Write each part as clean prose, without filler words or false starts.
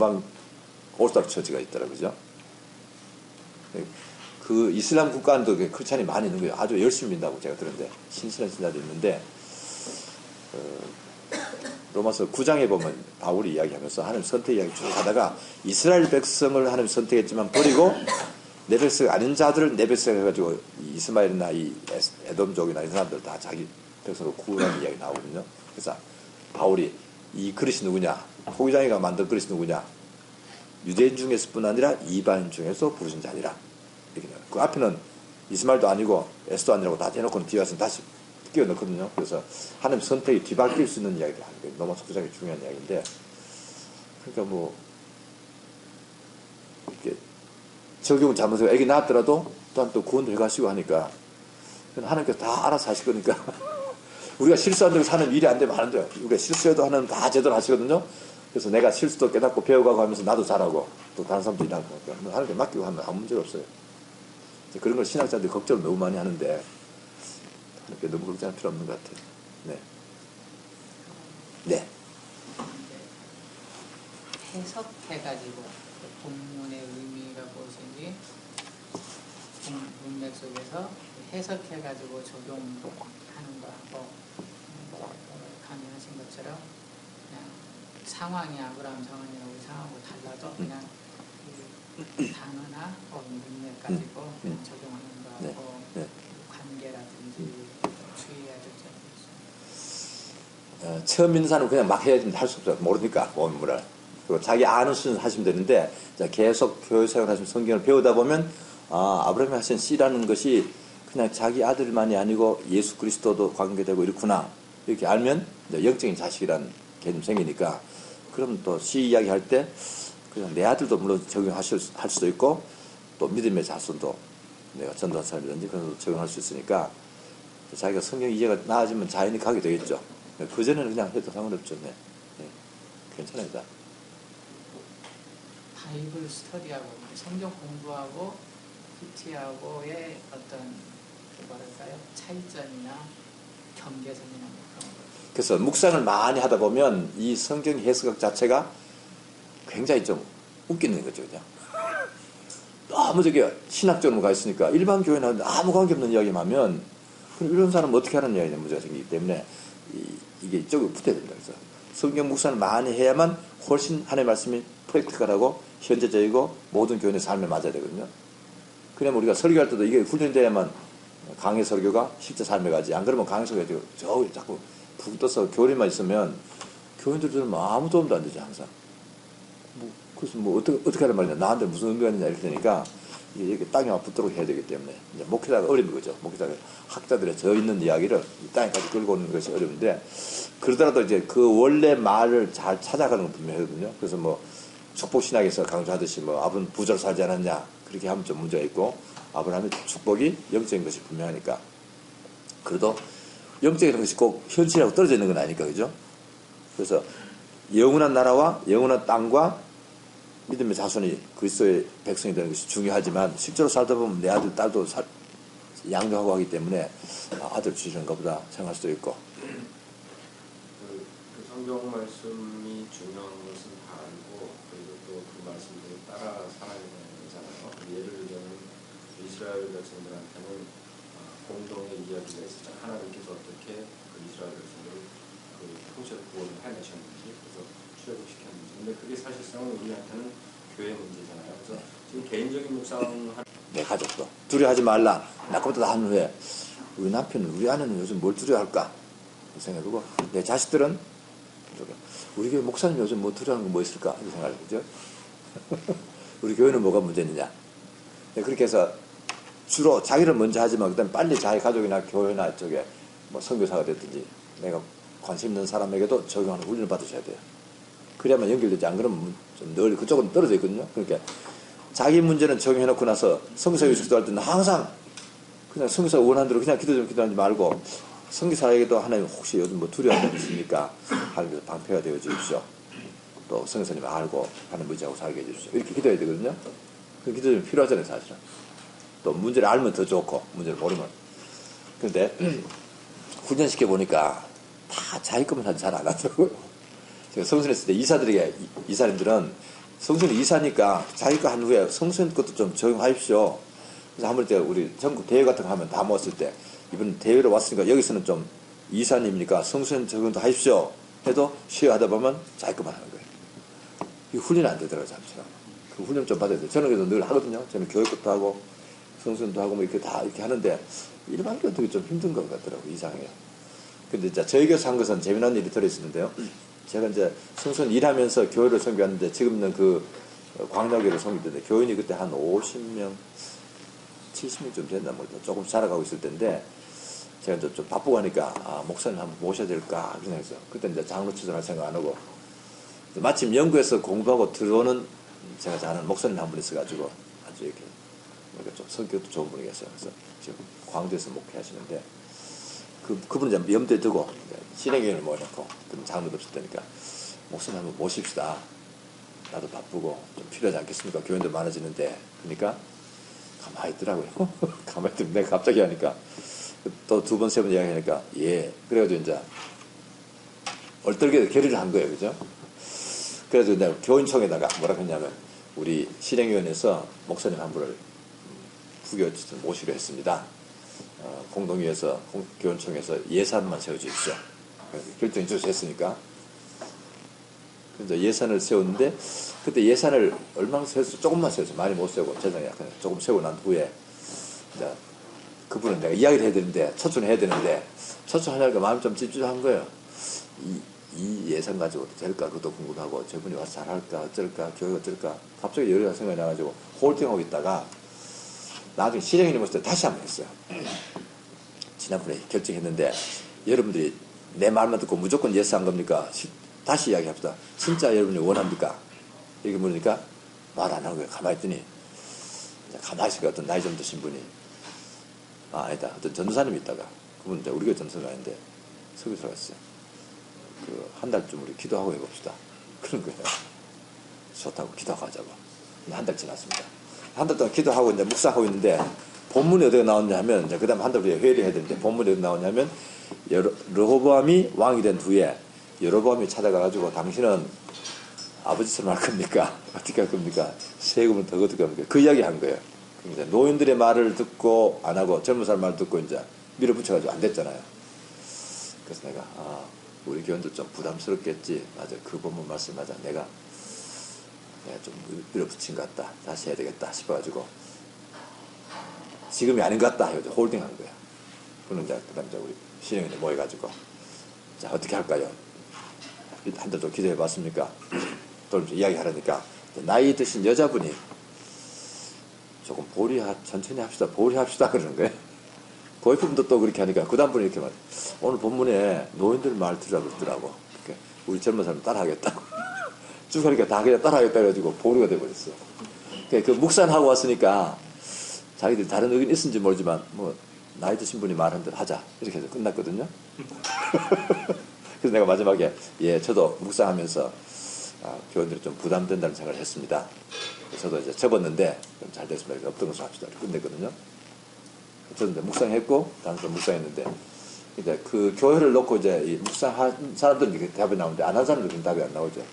막 오르타르 처치가 있더라고요. 그죠? 그 이슬람 국가도 크리스찬이 많이 있는 거예요. 아주 열심히 믿는다고 제가 들었는데, 신실한 신자도 있는데, 로마서 9장에 보면 바울이 이야기하면서 하나님 선택 이야기 쭉 하다가 이스라엘 백성을 하나님 선택했지만 버리고 내 백성 아닌 자들을 내 백성 해가지고 이스마엘이나 이 에돔족이나 이 사람들 다 자기 백성으로 구원하는 이야기 나오거든요. 그래서 바울이 이 그릇이 누구냐? 호기장이가 만든 그릇이 누구냐? 유대인 중에서뿐 아니라 이방인 중에서 부르신 자니라. 이렇게 나와요. 그 앞에는 이스마엘도 아니고 에스도 아니라고 다 해놓고는 뒤에 와서 다시 끼워 넣거든요. 그래서 하나님 선택이 뒤바뀔 수 있는 이야기를 하는 거예요. 너무 속상하게 중요한 이야기인데, 그러니까 뭐 이렇게 적용을 잘못해서 애기 낳았더라도 또한 또 구원도 해가시고 하니까 하나님께서 다 알아서 하실 거니까 우리가 실수한다고 사는 일이 안 되면 안 돼요. 우리가 실수해도 하나님 다 제대로 하시거든요. 그래서 내가 실수도 깨닫고 배워가고 하면서 나도 잘하고 또 다른 사람도 일하고 하니까 하나님께 맡기고 하면 아무 문제가 없어요. 그런 걸 신학자들이 걱정을 너무 많이 하는데 하나님께 너무 걱정할 필요 없는 것 같아요. 네. 네. 해석해가지고 본문의 의미가 무엇인지 문맥 속에서 해석해가지고 적용하는 거하고 강의하신 것처럼 그냥 상황이 아브라함 상황이나 우리 상황하고 달라도 그냥 단어나 문맥 가지고 적용하는 거하고 관계라든지 주의해야 될 점이 있어요. 처음 믿는 사람은 그냥 막 해야 되는데 할 수 없어요. 모르니까 본문을. 그리고 자기 아는 수준 하시면 되는데 계속 교회 생활하시면 성경을 배우다 보면 아브라함이 하신 씨라는 것이 그냥 자기 아들만이 아니고 예수 그리스도도 관계되고 이렇구나. 이렇게 알면 영적인 자식이라는 개념이 생기니까 그럼 또 씨 이야기할 때 그냥 내 아들도 물론 적용할 수도 있고 또 믿음의 자손도 내가 전도한 사람이든지 그런 것도 적용할 수 있으니까 자기가 성경 이해가 나아지면 자연히 가게 되겠죠. 그전에는 그냥 해도 상관없죠. 네. 네. 괜찮습니다. 바이블 스터디하고 성경 공부하고 PT하고의 어떤 뭐랄까요? 차이점이나 경계선이나 그런 거. 그래서 묵상을 많이 하다 보면 이 성경 해석학 자체가 굉장히 좀 웃기는 거죠. 그냥. 너무 저게 신학적으로 가 있으니까 일반 교회는 아무 관계없는 이야기만 하면 그럼 이런 사람은 어떻게 하는 이야기냐 문제가 생기기 때문에 이게 이쪽으로 붙어야 된다. 그래서 성경 묵상을 많이 해야만 훨씬 하나님의 말씀이 프랙티컬하고 현재적이고 모든 교인의 삶에 맞아야 되거든요. 그러면 우리가 설교할 때도 이게 훈련돼야만 강의 설교가 실제 삶에 가지. 안 그러면 강의 설교가 되고 저 자꾸 푹 떠서 교리만 있으면 교인들은 아무 도움도 안 되죠. 항상. 그래서 어떻게 하란 말이냐. 나한테 무슨 의미가 있느냐 이렇게 되니까 이게 땅에 붙도록 해야 되기 때문에 이제 목회자가 어려운 거죠. 목회자가 학자들의 저 있는 이야기를 이 땅에까지 끌고 오는 것이 어려운데 그러더라도 이제 그 원래 말을 잘 찾아가는 건 분명하거든요. 그래서 뭐 축복신학에서 강조하듯이 뭐 아브라함은 부자로 살지 않았냐 그렇게 하면 좀 문제가 있고 아브라함의 축복이 영적인 것이 분명하니까 그래도 영적인 것이 꼭 현실하고 떨어져 있는 건 아니니까 그죠? 그래서 영원한 나라와 영원한 땅과 믿음의 자손이 그리스도의 백성이 되는 것이 중요하지만 실제로 살다 보면 내 아들 딸도 양육하고 하기 때문에 아들 주시는 것보다 생각할 수도 있고 그 성경 말씀이 중요한 것은 다 알고 그리고 또 그 말씀대로 따라 살아야 되는 거잖아요. 예를 들면 이스라엘 백성들한테는 공동의 이야기가 있었죠. 하나님께서 어떻게 그 이스라엘 백성들을 그 통째로 구원을 해내셨는지 그래서 출애굽시켰는지 근데 그게 사실상 우리한테는 교회 문제잖아요. 그래서 지금 개인적인 묵상을 내 가족도 두려워하지 말라. 나보다 한 후에 우리 남편은 우리 아내는 요즘 뭘 두려워할까 생각하고 내 자식들은 우리 교회 목사님 요즘 뭐 두려워하는 거 뭐 있을까 이렇게 생각을 하죠. 우리 교회는 뭐가 문제느냐. 그렇게 해서 주로 자기를 먼저 하지만 그다음에 빨리 자기 가족이나 교회나 쪽에 뭐 선교사가 됐든지 내가 관심 있는 사람에게도 적용하는 훈련을 받으셔야 돼요. 그래야만 연결되지 안 그러면 좀 늘 그쪽은 떨어져 있거든요. 그러니까 자기 문제는 적용해놓고 나서 선교사 기도할 때는 항상 그냥 선교사가 원하는 대로 그냥 기도하지 말고 선교사에게도 하나님 혹시 요즘 뭐 두려워하는 게 있습니까? 하나님께서 방패가 되어 주십시오. 또 선교사님 알고 하나님 의지하고 살게 해주십시오. 이렇게 기도해야 되거든요. 그 기도 좀 필요하잖아요, 사실은. 또 문제를 알면 더 좋고 문제를 모르면. 그런데 훈련시켜 보니까 다 자기 것만 잘 안 하더라고요. 제가 성순했을 때 이사들에게 이사님들은 성수는 이사니까 자기 거 한 후에 성수는 것도 좀 적용하십시오. 그래서 한번 때 우리 전국 대회 같은 거 하면 다 모았을 때 이번 대회로 왔으니까 여기서는 좀 이사님이니까 성수는 적용도 하십시오. 해도 시험하다 보면 자기 것만 하는 거예요. 이 훈련이 안 되더라고요, 잠시만. 그 훈련 좀 받아야 돼요. 저는 그래도 늘 하거든요. 저는 교육것도 하고 성수도 하고 뭐 이렇게 다 이렇게 하는데 일반 교육이 좀 힘든 것 같더라고요. 이상해요. 근데 이제 저희 교회에서 한 것은 재미난 일이 들어있었는데요. 제가 이제 성수는 일하면서 교회를 섬겼는데 지금은 그 광야교회를 섬기는데 교인이 그때 한 50명, 70명쯤 됐나 뭐 조금 자라가고 있을 때인데 제가 이제 좀 바쁘고 하니까 목사님 한번 모셔야 될까 생각했어요. 그때 이제 장로 추천할 생각 안 하고 마침 영구에서 공부하고 들어오는 제가 잘 아는 목사님 한 분 있어가지고 아주 이렇게 좀 성격도 좋은 분이 계세요. 그래서 지금 광주에서 목회하시는데 그분 이제 염두에 두고 실행위원을 모아놓고 그럼 장로도 없을 테니까 목사님 한번 모십시다. 나도 바쁘고 좀 필요하지 않겠습니까? 교인들 많아지는데 그러니까 가만히 있더라고요. 가만히 있더니 내가 갑자기 하니까 또 두 번, 세 번 이야기하니까 예. 그래가지고 이제 얼떨게 결의를 한 거예요. 그죠? 그래서 내가 교인총에다가 뭐라 했냐면 우리 실행위원회에서 목사님 한 분을 부교 모시려 했습니다. 공동위에서 교인총에서 예산만 세워주십시오. 결정이 주셨으니까. 그래서 예산을 세웠는데 그때 예산을 얼마나 세웠어? 조금만 세웠어. 많이 못 세우고 재정이 약간 조금 세우고 난 후에 이제 그분은 내가 이야기를 해야 되는데 초청을 해야 되는데 초청하려니까 마음이 좀 찝찝한 거예요. 이 예산 가지고 될까 그것도 궁금하고 저분이 와서 잘할까 어쩔까 교회가 어쩔까 갑자기 여러 가지 생각이 나가지고 홀팅하고 있다가 나중에 실행위원회 모실 때 다시 한번 했어요. 지난번에 결정했는데 여러분들이 내 말만 듣고 무조건 예스 한 겁니까? 다시 이야기합시다. 진짜 여러분이 원합니까? 이렇게 물으니까 말 안 하는 거예요. 가만히 있더니 가만히 있으니까 어떤 나이 좀 드신 분이 아니다. 어떤 전도사님이 있다가 그분은 이제 우리 교회 전도사가 아닌데 서기 들어갔어요. 한 달쯤 우리 기도하고 해봅시다. 그런 거예요. 좋다고 기도하고 하자고. 한 달 지났습니다. 한 달 동안 기도하고 이제 묵상하고 있는데 본문이 어디가 나왔냐 하면 이제 그 다음에 한 달 후에 회의를 해야 되는데 본문이 어디 나오냐면 르호보암이 왕이 된 후에 여로보암이 찾아가가지고 당신은 아버지처럼 할 겁니까? 어떻게 할 겁니까? 세금을 더 어떻게 합니까? 그 이야기 한 거예요. 이제 노인들의 말을 듣고 안 하고 젊은 사람 말을 듣고 이제 밀어붙여가지고 안 됐잖아요. 그래서 내가 우리 교원도 좀 부담스럽겠지. 맞아. 그 본문 말씀 맞아. 내가 좀 밀어붙인 것 같다. 다시 해야 되겠다 싶어가지고 지금이 아닌 것 같다. 해가지고 홀딩 한 거야. 그는 이제 그 다음에 우리 신영이들 모여가지고 자 어떻게 할까요? 한 달 좀 기도해 봤습니까? 돌면서 이야기하려니까 나이 드신 여자분이 조금 천천히 합시다. 보리합시다. 그러는 거예요. 고위품도 또 그렇게 하니까 그 다음 분이 이렇게 말 오늘 본문에 노인들 말 들으라고 그러더라고. 그러니까 우리 젊은 사람 따라하겠다고. 쭉 하니까 다 그냥 따라하겠다 해가지고 보리가 돼버렸어. 그 묵산하고 왔으니까 자기들이 다른 의견이 있는지 모르지만 뭐 나이 드신 분이 말한 대로 하자. 이렇게 해서 끝났거든요. 그래서 내가 마지막에 저도 묵상하면서 교원들이 좀 부담된다는 생각을 했습니다. 저도 이제 접었는데 그럼 잘 됐습니다. 없던 것으로 합시다. 끝냈거든요. 저도 이제 묵상했고 다른 사람 묵상했는데 이제 그 교회를 놓고 이제 이 묵상한 사람들은 이렇게 답이 나오는데 안 한 사람들은 답이 안 나오죠.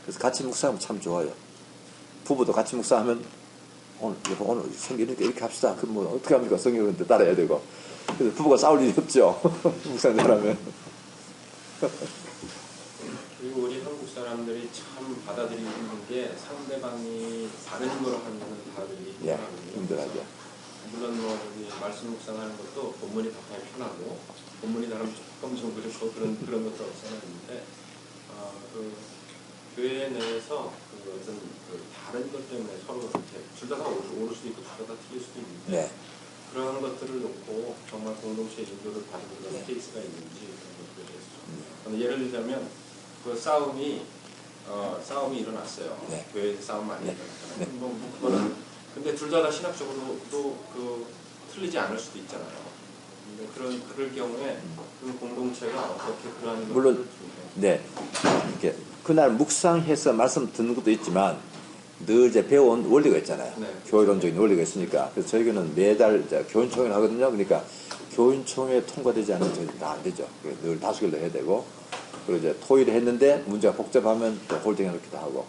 그래서 같이 묵상하면 참 좋아요. 부부도 같이 묵상하면 오늘 성경 이렇게 합시다. 그럼 뭐 어떻게 합니까? 성경을 따라야 되고. 그래서 부부가 싸울 일이 없죠. 묵상 잘하면. 그리고 우리 한국 사람들이 참 받아들이기 힘든 게 상대방이 다른 걸 하면 받아들이기 힘들하죠. 물론 뭐 우리 말씀 묵상하는 것도 본문이 더 편하고 본문이 나름 조금 좀 그렇고 그런 것도 없어는데 그 교회 내에서 그 어떤 다른 것 때문에 서로 이렇게 둘 다 오를 수도 있고 둘 다 틀릴 수도 있는데 그런 것들을 놓고 정말 공동체 인도를 받는 그런 케이스가 있는지 그런 것들에 대해서 예를 들자면 그 싸움이 일어났어요. 교회에서 싸움 많이 일어났잖아요. 뭐 그거는 근데 둘 다 신학적으로도 틀리지 않을 수도 있잖아요. 근데 그럴 경우에 그 공동체가 어떻게 그러한 물론 이렇게 그날 묵상해서 말씀 듣는 것도 있지만 늘 이제 배워온 원리가 있잖아요. 교회론적인 원리가 있으니까. 그래서 저희는 매달 이제 교인총회를 하거든요. 그러니까 교인총회 통과되지 않으면 저희 다 안 되죠. 늘 다수결도 해야 되고. 그리고 이제 토의를 했는데 문제가 복잡하면 또 홀딩해 놓기도 하고.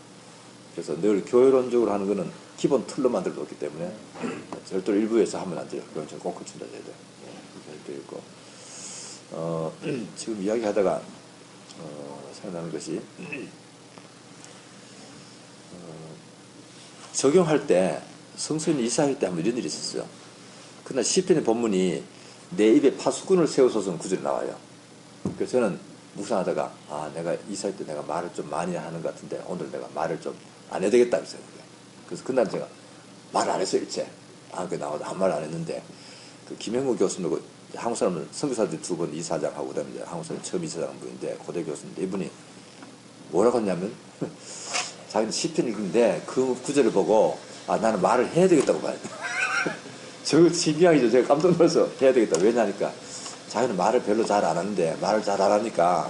그래서 늘 교회론적으로 하는 거는 기본 틀로 만들어뒀기 때문에 절대로 일부에서 하면 안 돼요. 그건 좀 꼭 고친다 해야 돼요. 그렇게 있고 지금 이야기하다가 생각나는 것이 적용할 때 성서인 이사할 때 한번 이런 일이 있었어요. 그날 시편의 본문이 내 입에 파수꾼을 세우소서는 구절이 나와요. 그래서 저는 묵상하다가 내가 이사할 때 내가 말을 좀 많이 하는 것 같은데 오늘 내가 말을 좀 안 해야 되겠다 그래서 그날 제가 말을 안 했어요. 일체 그 나와도 한 말 안 했는데 그 김영구 교수님하고 한국 사람은 선교사들이 2번 이사장하고 그다음에 이제 한국 사람 처음 이사장 분인데 고대 교수인데 이분이 뭐라고 했냐면 자기는 시편 읽는데 그 구절을 보고 나는 말을 해야 되겠다고 봐요. 저거 신기하죠. 제가 깜짝 놀라서 해야 되겠다. 왜냐니까 자기는 말을 별로 잘 안 하는데 말을 잘 안 하니까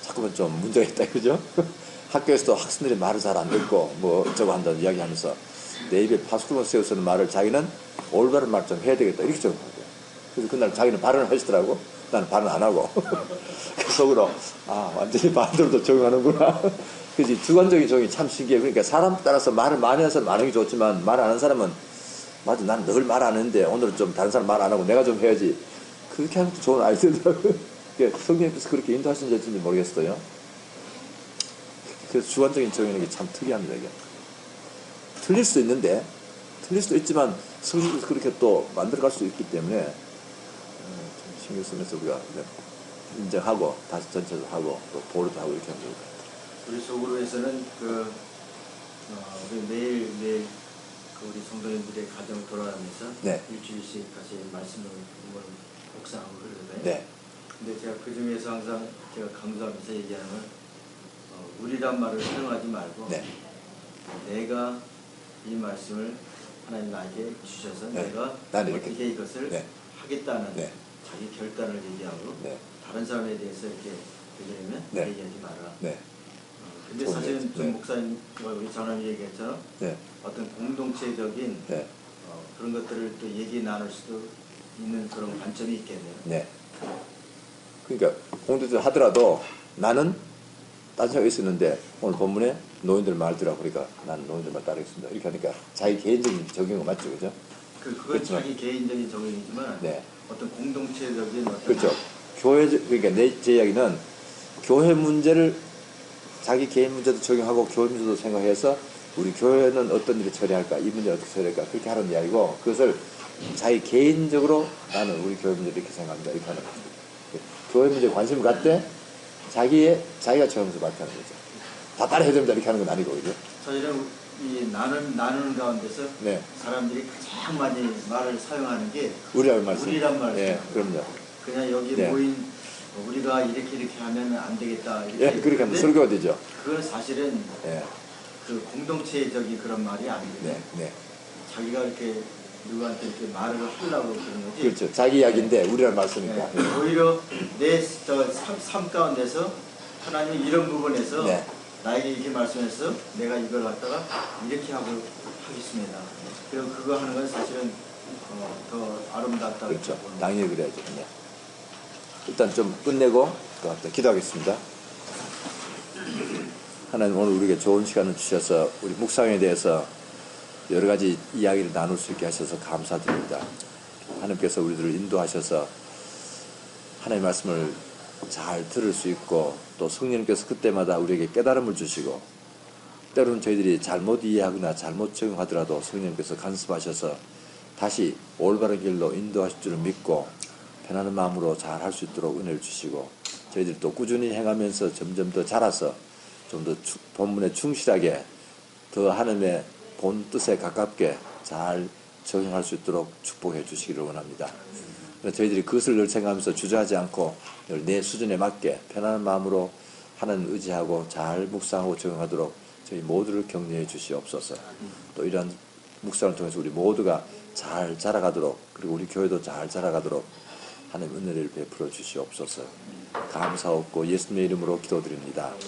자꾸만 좀 문제가 있다 그죠? 학교에서도 학생들이 말을 잘 안 듣고 뭐 어쩌고 한다는 이야기하면서 내 입에 파수꾼을 세우서는 말을 자기는 올바른 말 좀 해야 되겠다 이렇게 적용하고요. 그래서 그날 자기는 발언을 하시더라고. 나는 발언 안 하고 그 속으로 완전히 반대로도 적용하는구나. 그래서 주관적인 적용이 참 신기해요. 그러니까 사람 따라서 말을 많이 하는 사람 많은 게 좋지만 말 안 하는 사람은 맞아 난 늘 말 안 하는데 오늘은 좀 다른 사람 말 안 하고 내가 좀 해야지. 그렇게 하는 것도 좋은 아이디어더라고요. 성령님께서 그렇게 인도하시는지 모르겠어요. 그래서 주관적인 적용이 참 특이합니다. 이게. 틀릴 수도 있는데 틀릴 수도 있지만 성령께서 그렇게 또 만들어갈 수 있기 때문에 좀 신경 쓰면서 우리가 인정하고 다시 전체도 하고 또 보류도 하고 이렇게 하면 좋을 것 같아요. 우리 소그룹에서는 우리 매일 우리 성도님들의 가정을 돌아가면서 네. 일주일씩 같이 말씀을 묵상하고 그러거든요. 네. 근데 제가 그 중에서 항상 제가 강조하면서 얘기하는 건 우리란 말을 사용하지 말고 네. 내가 이 말씀을 하나님 나에게 주셔서 네. 내가 나는 어떻게 이렇게. 이것을 네. 하겠다는 네. 자기 결단을 얘기하고 네. 다른 사람에 대해서 이렇게 얘기하면 네. 얘기하지 마라. 네. 근데 좋은 사실은 얘기죠. 좀 네. 목사님 우리 전함이 얘기했처럼 네. 어떤 공동체적인 네. 그런 것들을 또 얘기 나눌 수도 있는 그런 관점이 있겠네요. 네. 그러니까 공동체 하더라도 나는 딴 생각이 있었는데 오늘 본문에 노인들 말 들으라고 그러니까 나는 노인들 말 따르겠습니다. 이렇게 하니까 자기 개인적인 적용은 맞죠, 그죠? 그건 그렇지만, 자기 개인적인 적용이지만 네. 어떤 공동체적인 어떤 그렇죠. 그러니까 제 이야기는 교회 문제를 자기 개인 문제도 적용하고 교회 문제도 생각해서 우리 교회는 어떤 일을 처리할까, 이 문제를 어떻게 처리할까 그렇게 하는 이야기고 그것을 자기 개인적으로 나는 우리 교회 문제를 이렇게 생각합니다. 이렇게 하는 거죠. 교회 문제에 관심을 갖되 자기가 처음부터 발표하는 거죠. 다 따라해야 됩니다. 이렇게 하는 건 아니고, 그죠? 사실은 이 나누는 가운데서 네. 사람들이 가장 많이 말을 사용하는 게 우리란 말씀. 우리란 말씀. 네, 그럼요. 그냥 여기 네. 모인 우리가 이렇게 하면 안 되겠다. 예, 그렇게 하면 설교가 되죠. 그건 사실은 예, 그 공동체적인 그런 말이 아니거든요. 네, 네. 자기가 이렇게 누구한테 이렇게 말을 하려고 그러는 거지. 그렇죠. 자기 이야기인데 우리란 말씀이니까. 네. 오히려 내 삶 가운데서 하나님이 이런 부분에서 네. 나에게 이렇게 말씀해서 내가 이걸 갖다가 이렇게 하고 하겠습니다. 그리고 그거 하는 건 사실은 더 아름답다. 그렇죠. 당연히 그래야죠. 네. 일단 좀 끝내고 또 기도하겠습니다. 하나님 오늘 우리에게 좋은 시간을 주셔서 우리 묵상에 대해서 여러 가지 이야기를 나눌 수 있게 하셔서 감사드립니다. 하나님께서 우리들을 인도하셔서 하나님의 말씀을 잘 들을 수 있고 또 성령님께서 그때마다 우리에게 깨달음을 주시고 때로는 저희들이 잘못 이해하거나 잘못 적용하더라도 성령님께서 간섭하셔서 다시 올바른 길로 인도하실 줄을 믿고 편안한 마음으로 잘 할 수 있도록 은혜를 주시고 저희들이 또 꾸준히 행하면서 점점 더 자라서 좀 더 본문에 충실하게 더 하나님의 본 뜻에 가깝게 잘 적용할 수 있도록 축복해 주시기를 원합니다. 저희들이 그것을 늘 생각하면서 주저하지 않고 늘 내 수준에 맞게 편안한 마음으로 하나님 의지하고 잘 묵상하고 적용하도록 저희 모두를 격려해 주시옵소서. 또 이러한 묵상을 통해서 우리 모두가 잘 자라가도록 그리고 우리 교회도 잘 자라가도록 하나님 은혜를 베풀어 주시옵소서. 감사하고 예수님의 이름으로 기도드립니다.